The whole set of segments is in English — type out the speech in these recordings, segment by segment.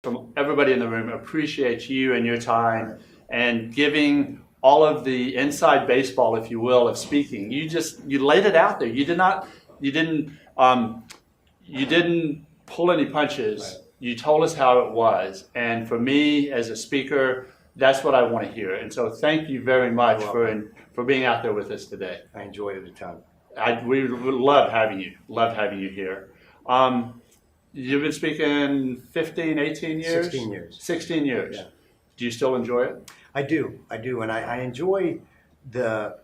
from everybody in the room appreciate you and your time and giving all of the inside baseball, if you will, of speaking. You laid it out there. You didn't you didn't pull any punches. Right. You told us how it was. And for me as a speaker, that's what I want to hear. And so thank you very much for being out there with us today. I enjoyed it a ton. We love having you. Love having you here. You've been speaking 15, 18 years? 16 years. 16 years. Yeah. Do you still enjoy it? I do, and I enjoy the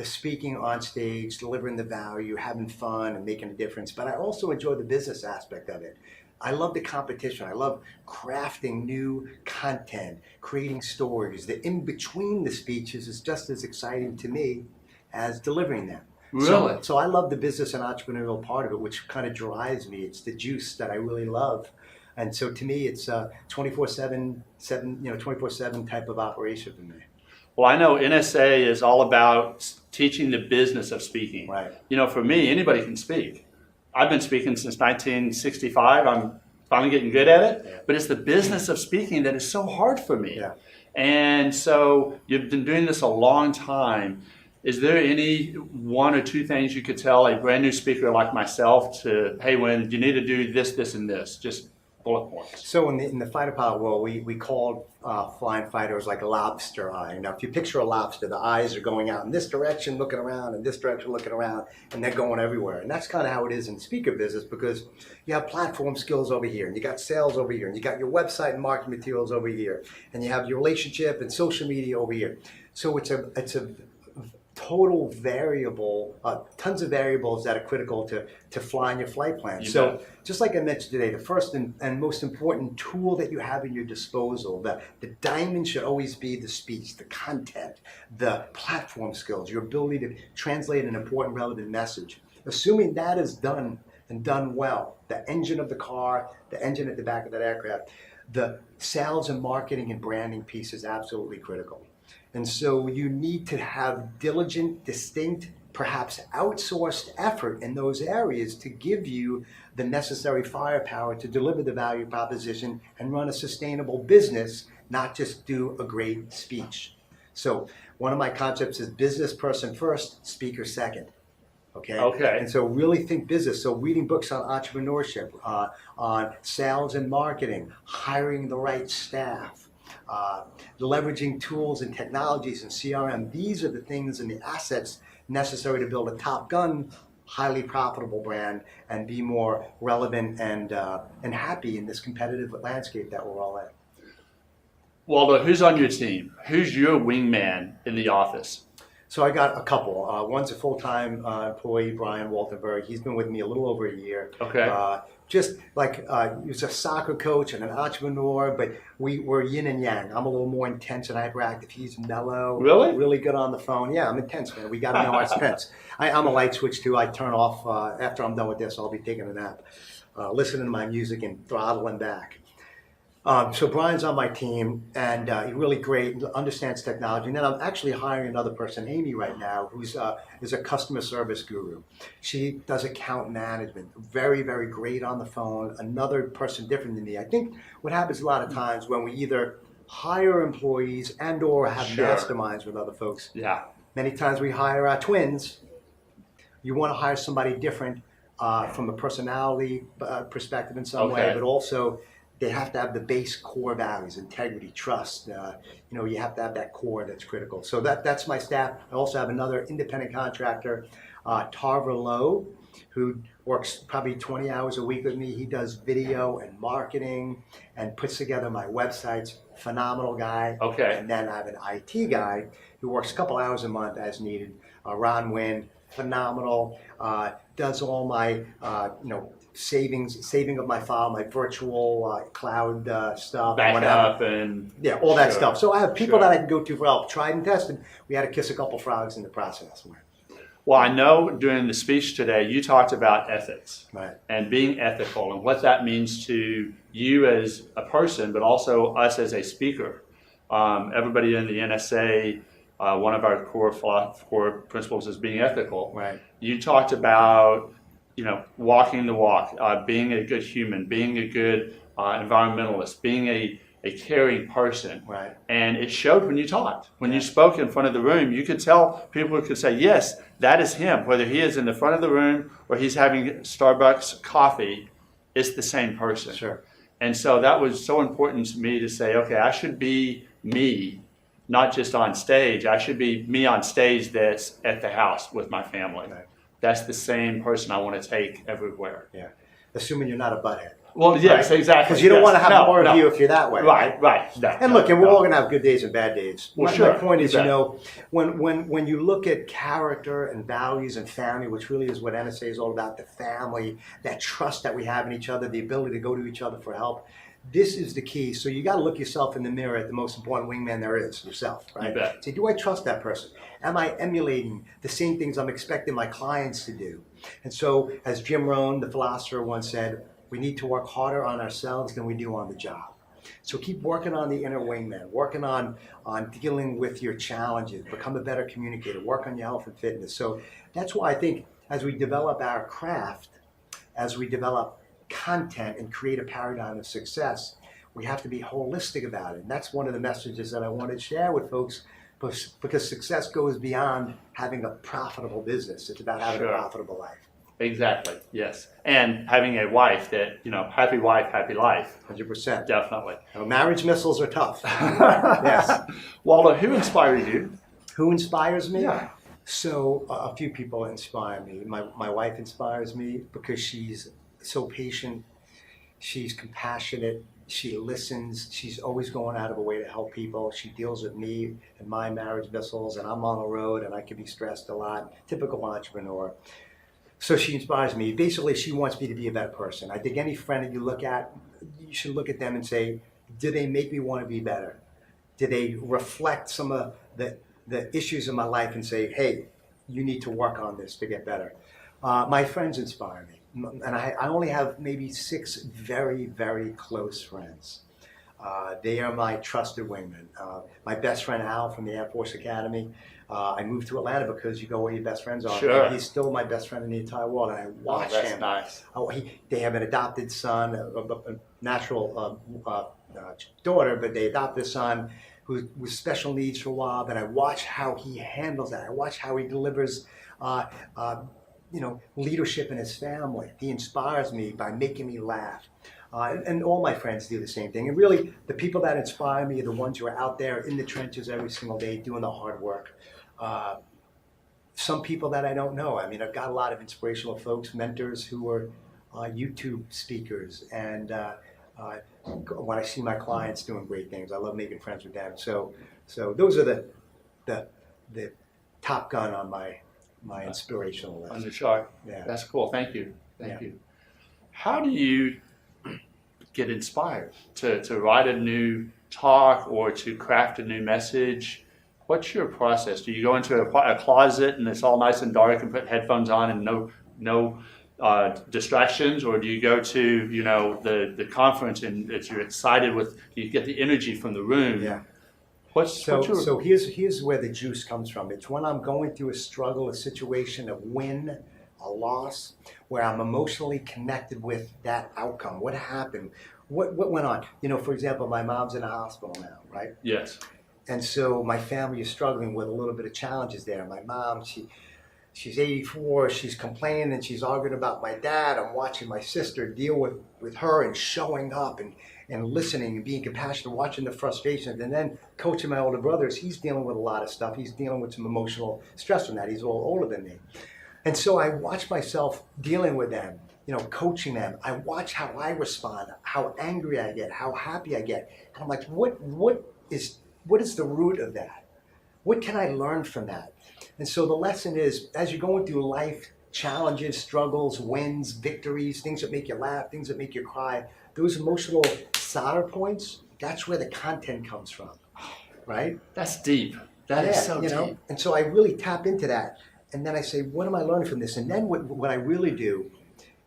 speaking on stage, delivering the value, having fun, and making a difference. But I also enjoy the business aspect of it. I love the competition. I love crafting new content, creating stories. The in between the speeches is just as exciting to me as delivering them. Really? So I love the business and entrepreneurial part of it, which kind of drives me. It's the juice that I really love. And so to me, it's a 24/7 type of operation for me. Well, I know NSA is all about teaching the business of speaking. Right. For me, anybody can speak. I've been speaking since 1965. I'm finally getting good at it. Yeah. But it's the business of speaking that is so hard for me. Yeah. And so you've been doing this a long time. Is there any one or two things you could tell a brand new speaker like myself to, hey, Winn, you need to do this, this, and this? Just bullet points. So in the fighter pilot world, we called flying fighters like a lobster eye. Now, if you picture a lobster, the eyes are going out in this direction, looking around, and this direction, looking around, and they're going everywhere. And that's kind of how it is in speaker business, because you have platform skills over here, and you got sales over here, and you got your website and marketing materials over here, and you have your relationship and social media over here. So it's a total variable, tons of variables that are critical to flying your flight plan. So just like I mentioned today, the first and most important tool that you have in your disposal, the diamond should always be the speech, the content, the platform skills, your ability to translate an important relevant message. Assuming that is done and done well, the engine of the car, the engine at the back of that aircraft, the sales and marketing and branding piece is absolutely critical. And so you need to have diligent, distinct, perhaps outsourced effort in those areas to give you the necessary firepower to deliver the value proposition and run a sustainable business, not just do a great speech. So one of my concepts is business person first, speaker second. Okay. And so really think business. So reading books on entrepreneurship, on sales and marketing, hiring the right staff, leveraging tools and technologies and CRM. These are the things and the assets necessary to build a Top Gun, highly profitable brand and be more relevant and happy in this competitive landscape that we're all in. Waldo, who's on your team? Who's your wingman in the office? So I got a couple. One's a full-time employee, Brian Waltenberg. He's been with me a little over a year. Okay. Just like he's a soccer coach and an entrepreneur, but we're yin and yang. I'm a little more intense and hyperactive. He's mellow. Really? Really good on the phone. Yeah, I'm intense, man. We got to know our strengths. I'm a light switch too. I turn off after I'm done with this. I'll be taking a nap, listening to my music and throttling back. So Brian's on my team, and he's really great, understands technology. And then I'm actually hiring another person, Amy, right now, who's is a customer service guru. She does account management, very, very great on the phone, another person different than me. I think what happens a lot of times when we either hire employees and or have masterminds with other folks. Yeah. Many times we hire our twins. You want to hire somebody different from a personality perspective in some way, but also they have to have the base core values, integrity, trust. You have to have that core that's critical. So that's my staff. I also have another independent contractor, Tarver Lowe, who works probably 20 hours a week with me. He does video and marketing and puts together my websites. Phenomenal guy. Okay. And then I have an IT guy who works a couple hours a month as needed. Ron Winn, phenomenal. Does all my, saving of my file, my virtual cloud stuff. Backup and all that stuff. So I have people that I can go to for help. Tried and tested. We had to kiss a couple frogs in the process. Well, I know during the speech today you talked about ethics, right, and being ethical and what that means to you as a person, but also us as a speaker. Everybody in the NSA, one of our core principles is being ethical. Right. You talked about walking the walk, being a good human, being a good environmentalist, being a caring person. Right. And it showed when you talked. When you spoke in front of the room, you could tell people could say, yes, that is him. Whether he is in the front of the room or he's having Starbucks coffee, it's the same person. Sure. And so that was so important to me to say, okay, I should be me, not just on stage. I should be me on stage that's at the house with my family. Right. That's the same person I want to take everywhere. Yeah. Assuming you're not a butthead. Well, yes, right? exactly. Because you don't want to have more of you if you're that way. Right. No, and look, and we're all going to have good days and bad days. Well, My point is, when you look at character and values and family, which really is what NSA is all about, the family, that trust that we have in each other, the ability to go to each other for help, this is the key. So you got to look yourself in the mirror at the most important wingman there is, yourself, right? You bet. Say, do I trust that person? Am I emulating the same things I'm expecting my clients to do? And so, as Jim Rohn, the philosopher, once said, we need to work harder on ourselves than we do on the job. So keep working on the inner wingman, working on dealing with your challenges, become a better communicator, work on your health and fitness. So that's why I think as we develop our craft, as we develop content and create a paradigm of success, we have to be holistic about it. And that's one of the messages that I wanted to share with folks, because success goes beyond having a profitable business. It's about having a profitable life. Exactly, yes. And having a wife that, happy wife, happy life. 100%. Definitely. Marriage missiles are tough. Yes. Waldo, who inspired you? Who inspires me? Yeah. So a few people inspire me. My wife inspires me because she's so patient. She's compassionate. She listens. She's always going out of her way to help people. She deals with me and my marriage missiles, and I'm on the road, and I can be stressed a lot. Typical entrepreneur. So she inspires me. Basically, she wants me to be a better person. I think any friend that you look at, you should look at them and say, do they make me want to be better? Do they reflect some of the issues in my life and say, hey, you need to work on this to get better? My friends inspire me. And I only have maybe 6 very, very close friends. They are my trusted wingmen. My best friend, Al, from the Air Force Academy. I moved to Atlanta because you go where your best friends are. Sure. And he's still my best friend in the entire world, and I watch him. Nice. They have an adopted son, a natural daughter, but they adopted a son who with special needs for a while. But I watch how he handles that. I watch how he delivers, leadership in his family. He inspires me by making me laugh. And all my friends do the same thing. And really, the people that inspire me are the ones who are out there in the trenches every single day doing the hard work. Some people that I don't know. I mean, I've got a lot of inspirational folks, mentors who are YouTube speakers. And when I see my clients doing great things, I love making friends with them. So those are the top gun on my inspirational list. On the chart. Yeah. That's cool. Thank you. Thank you. How do you get inspired to write a new talk or to craft a new message? What's your process? Do you go into a closet and it's all nice and dark and put headphones on and no distractions, or do you go to the conference and you're excited you get the energy from the room? Yeah. So here's where the juice comes from. It's when I'm going through a struggle, a situation, a win, a loss, where I'm emotionally connected with that outcome. What happened? What went on? For example, my mom's in a hospital now, right? Yes. And so my family is struggling with a little bit of challenges there. My mom, she's 84, she's complaining and she's arguing about my dad. I'm watching my sister deal with her and showing up and listening and being compassionate, watching the frustrations, and then coaching my older brothers. He's dealing with a lot of stuff. He's dealing with some emotional stress from that. He's a little older than me. And so I watch myself dealing with them, coaching them. I watch how I respond, how angry I get, how happy I get. And I'm like, what is the root of that? What can I learn from that? And so the lesson is, as you're going through life, challenges, struggles, wins, victories, things that make you laugh, things that make you cry, those emotional solder points, that's where the content comes from, right? That's deep. That is so deep. And so I really tap into that. And then I say, what am I learning from this? And then what I really do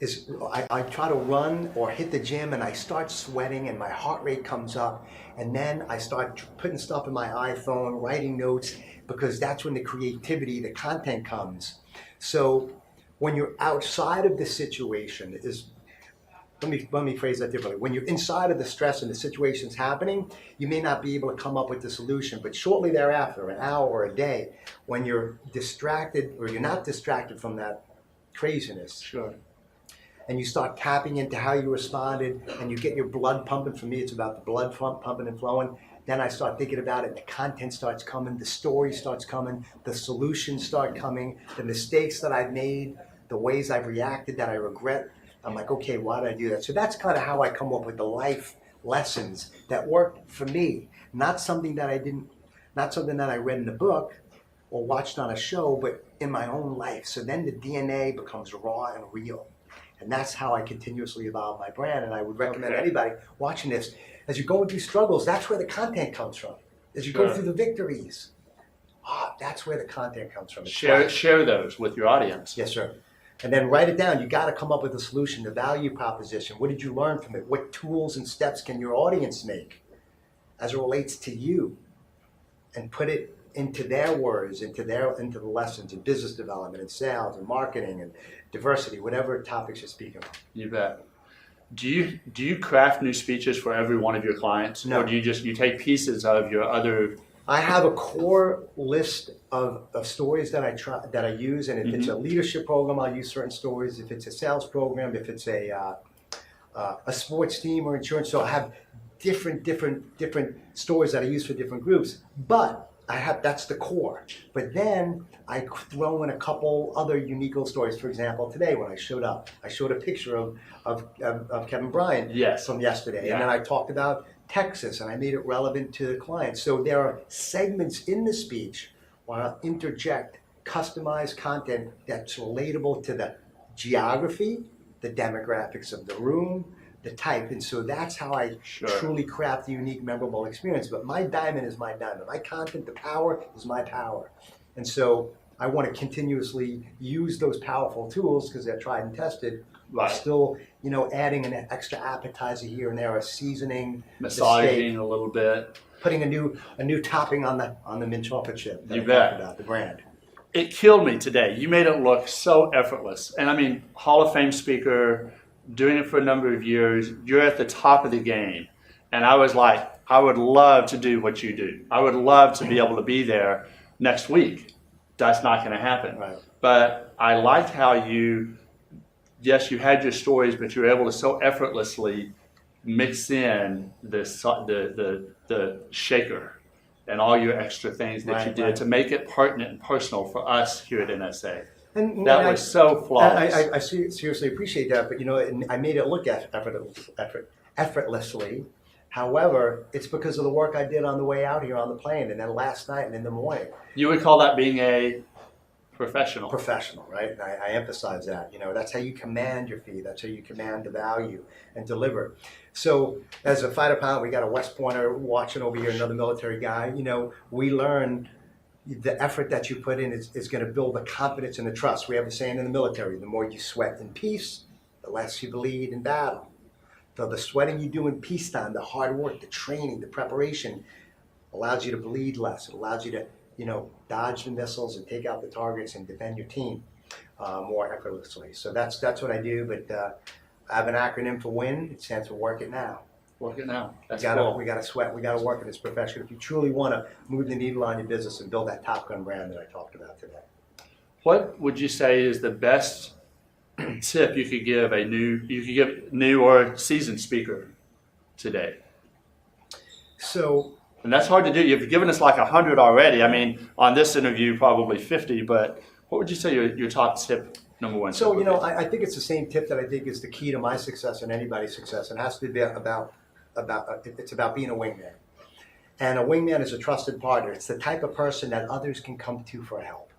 is I try to run or hit the gym and I start sweating and my heart rate comes up. And then I start putting stuff in my iPhone, writing notes, because that's when the creativity, the content comes. So when you're outside of the situation, is let me phrase that differently. When you're inside of the stress and the situation's happening, you may not be able to come up with the solution, but shortly thereafter, an hour or a day, when you're distracted or you're not distracted from that craziness, Sure. and you start tapping into how you responded, and you get your blood pumping. For me, it's about the blood pumping and flowing. Then I start thinking about it, the content starts coming, the story starts coming, the solutions start coming, the mistakes that I've made, the ways I've reacted that I regret. I'm like, okay, why did I do that? So that's kind of how I come up with the life lessons that work for me. Not something that I read in a book or watched on a show, but in my own life. So then the DNA becomes raw and real. And that's how I continuously evolve my brand. And I would recommend anybody watching this, as you're going through struggles, that's where the content comes from. As you go through the victories, that's where the content comes from. Share those with your audience. Yes, sir. And then write it down. You got to come up with a solution, the value proposition. What did you learn from it? What tools and steps can your audience make as it relates to you? And put it into their words, into the lessons in business development and sales and marketing and diversity, whatever topics you're speaking on. You bet. Do you craft new speeches for every one of your clients? No. Or do you take pieces of your other? I have a core list of stories that I use, and if it's a leadership program, I'll use certain stories. If it's a sales program, if it's a sports team or insurance, so I have different stories that I use for different groups. But that's the core. But then I throw in a couple other unique little stories. For example, today when I showed up, I showed a picture of Kevin Bryant from yesterday. Yeah. And then I talked about Texas, and I made it relevant to the client. So there are segments in the speech where I'll interject customized content that's relatable to the geography, the demographics of the room, the type. And so that's how I truly craft the unique, memorable experience. But my diamond is my diamond. My content, the power is my power. And so I want to continuously use those powerful tools because they're tried and tested. Right. Still, adding an extra appetizer here and there, a seasoning, massaging a little bit, putting a new topping on the mint chocolate chip. You bet. About the brand. It killed me today. You made it look so effortless. And I mean, Hall of Fame speaker, doing it for a number of years, you're at the top of the game. And I was like, I would love to do what you do. I would love to be able to be there next week. That's not going to happen. Right. But I liked how you had your stories, but you were able to so effortlessly mix in the shaker and all your extra things that you did to make it pertinent and personal for us here at NSA. And that was so flawless. I seriously appreciate that, but I made it look effortlessly. However, it's because of the work I did on the way out here on the plane, and then last night and in the morning. You would call that being a professional. Professional, right? I emphasize that. That's how you command your fee. That's how you command the value and deliver. So as a fighter pilot, we got a West Pointer watching over here, another military guy. We learn the effort that you put in is going to build the confidence and the trust. We have a saying in the military, the more you sweat in peace, the less you bleed in battle. So the sweating you do in peacetime, the hard work, the training, the preparation allows you to bleed less. It allows you to dodge the missiles and take out the targets and defend your team more effortlessly. So that's what I do. But I have an acronym for Winn. It stands for Work It Now. Work it now. That's cool. We got to sweat. We got to work in this profession if you truly want to move the needle on your business and build that Top Gun brand that I talked about today. What would you say is the best tip you could give new or seasoned speaker today? So. And that's hard to do. You've given us like 100 already. I mean, on this interview, probably 50. But what would you say your top tip, number one? So, I think it's the same tip that I think is the key to my success and anybody's success. It has to be about being a wingman. And a wingman is a trusted partner. It's the type of person that others can come to for help.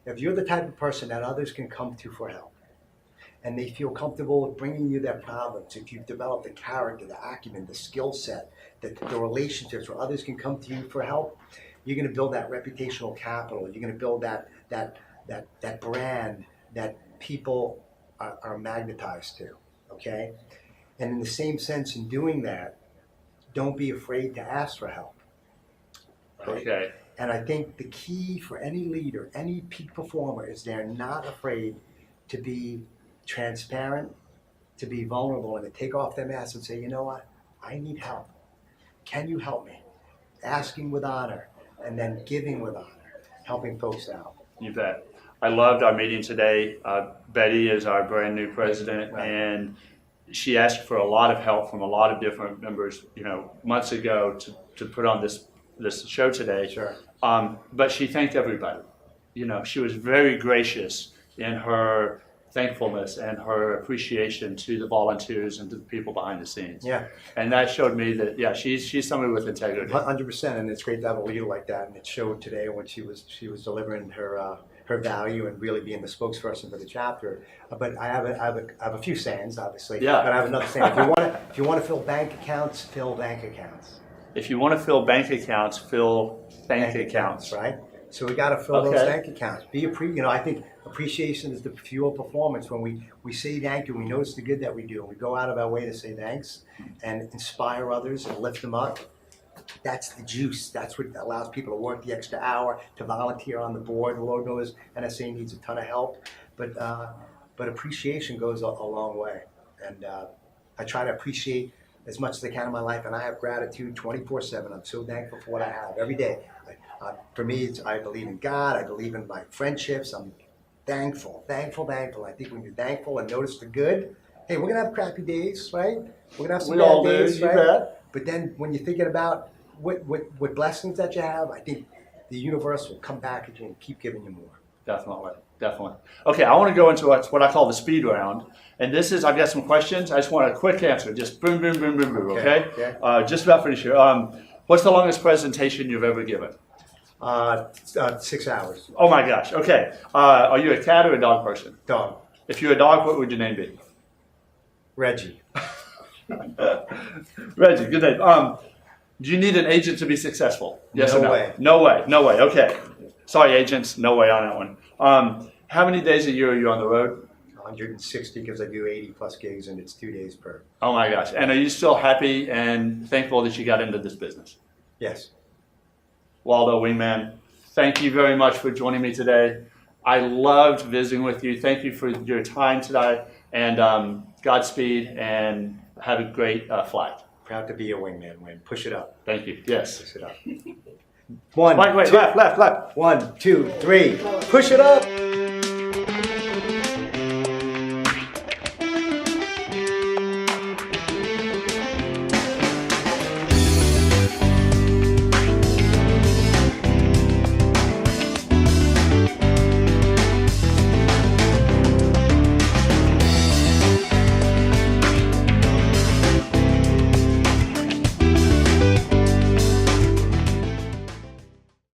If you're the type of person that others can come to for help, and they feel comfortable with bringing you their problems, if you've developed the character, the acumen, the skill set, the relationships where others can come to you for help, you're going to build that reputational capital. You're going to build that brand that people are magnetized to, okay? And in the same sense, in doing that, don't be afraid to ask for help. Right? Okay. And I think the key for any leader, any peak performer, is they're not afraid to be transparent to be vulnerable and to take off their mask and say, you know what, I need help. Can you help me? Asking with honor and then giving with honor, helping folks out. You bet. I loved our meeting today. Betty is our brand new president, Right. and she asked for a lot of help from a lot of different members, months ago to put on this show today. Sure. But she thanked everybody. She was very gracious in her thankfulness and her appreciation to the volunteers and to the people behind the scenes. Yeah. And that showed me that, she's somebody with integrity. 100%, and it's great to have a leader like that, and it showed today when she was delivering her value and really being the spokesperson for the chapter. But I have a few sayings, obviously. Yeah. But I have another saying: if you want to fill bank accounts, fill bank accounts. If you want to fill bank accounts, fill bank accounts. Right. So we got to fill those bank accounts. I think appreciation is the fuel performance. When we say thank you, we notice the good that we do, and we go out of our way to say thanks and inspire others and lift them up. That's the juice. That's what allows people to work the extra hour, to volunteer on the board. The Lord knows NSA needs a ton of help, but appreciation goes a long way. And I try to appreciate as much as I can in my life, and I have gratitude 24/7. I'm so thankful for what I have every day. For me, I believe in God. I believe in my friendships. I'm thankful. I think when you're thankful and notice the good, hey, we're gonna have crappy days, right? We're gonna have some bad days, you right? bet. But then when you're thinking about what blessings that you have, I think the universe will come back at you and keep giving you more. Definitely. Okay, I want to go into what I call the speed round. And this is, I've got some questions. I just want a quick answer. Just boom, boom, boom, boom, boom, okay? Just about finished here. What's the longest presentation you've ever given? 6 hours. Oh my gosh, okay. Are you a cat or a dog person? Dog. If you're a dog, what would your name be? Reggie. Reggie, good name. Do you need an agent to be successful? Yes or no? way. No way, okay. Sorry, agents, no way on that one. How many days a year are you on the road? 160 because I do 80 plus gigs and it's 2 days per. Oh my gosh. And are you still happy and thankful that you got into this business? Yes. Waldo Wingman, thank you very much for joining me today. I loved visiting with you. Thank you for your time today, and Godspeed, and have a great flight. Proud to be a wingman, Winn. Push it up. Thank you. Yes. Push it up. One, Wait, two, left. 1, 2, 3. Push it up.